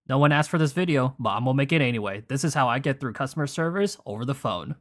No one asked for this video, but I'm gonna make it anyway. This is how I get through customer service over the phone.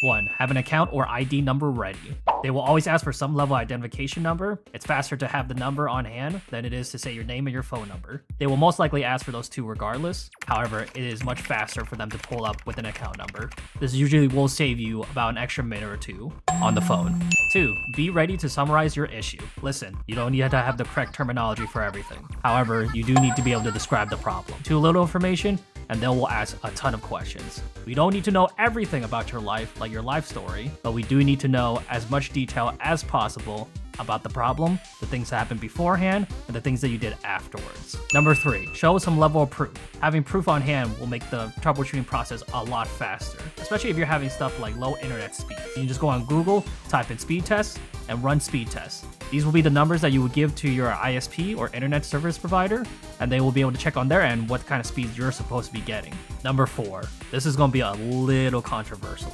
1. Have an account or ID number ready. They will always ask for some level of identification number. It's faster to have the number on hand than it is to say your name and your phone number. They will most likely ask for those two regardless. However, it is much faster for them to pull up with an account number. This usually will save you about an extra minute or two on the phone. 2. Be ready to summarize your issue. Listen, you don't need to have the correct terminology for everything. However, you do need to be able to describe the problem. Too little information, and they will ask a ton of questions. We don't need to know everything about your life, like your life story, but we do need to know as much detail as possible about the problem, the things that happened beforehand, and the things that you did afterwards. Number 3, show some level of proof. Having proof on hand will make the troubleshooting process a lot faster, especially if you're having stuff like low internet speed. You can just go on Google, type in speed tests, and run speed tests. These will be the numbers that you would give to your ISP or internet service provider, and they will be able to check on their end what kind of speeds you're supposed to be getting. Number 4, this is going to be a little controversial.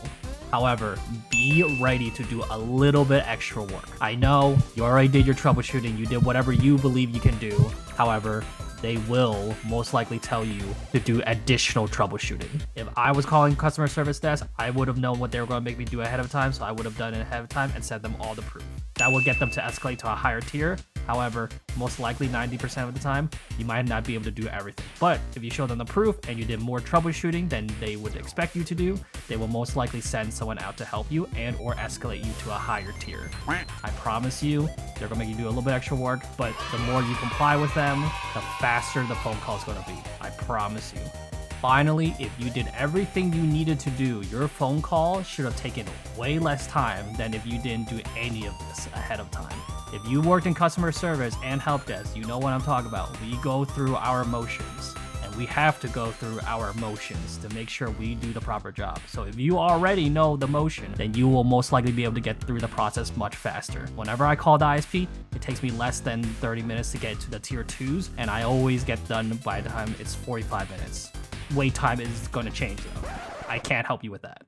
However, be ready to do a little bit extra work. I know you already did your troubleshooting, you did whatever you believe you can do. However, they will most likely tell you to do additional troubleshooting. If I was calling customer service desk, I would have known what they were going to make me do ahead of time, so I would have done it ahead of time and sent them all the proof. That will get them to escalate to a higher tier. However, most likely 90% of the time, you might not be able to do everything. But if you show them the proof and you did more troubleshooting than they would expect you to do, they will most likely send someone out to help you and or escalate you to a higher tier. I promise you, they're gonna make you do a little bit extra work, but the more you comply with them, the faster the phone call is gonna be. I promise you. Finally, if you did everything you needed to do, your phone call should have taken way less time than if you didn't do any of this ahead of time. If you worked in customer service and help desk, you know what I'm talking about. We go through our emotions, and we have to go through our emotions to make sure we do the proper job. So if you already know the motion, then you will most likely be able to get through the process much faster. Whenever I call the ISP, it takes me less than 30 minutes to get to the tier 2s, and I always get done by the time it's 45 minutes. Wait time is going to change though. I can't help you with that.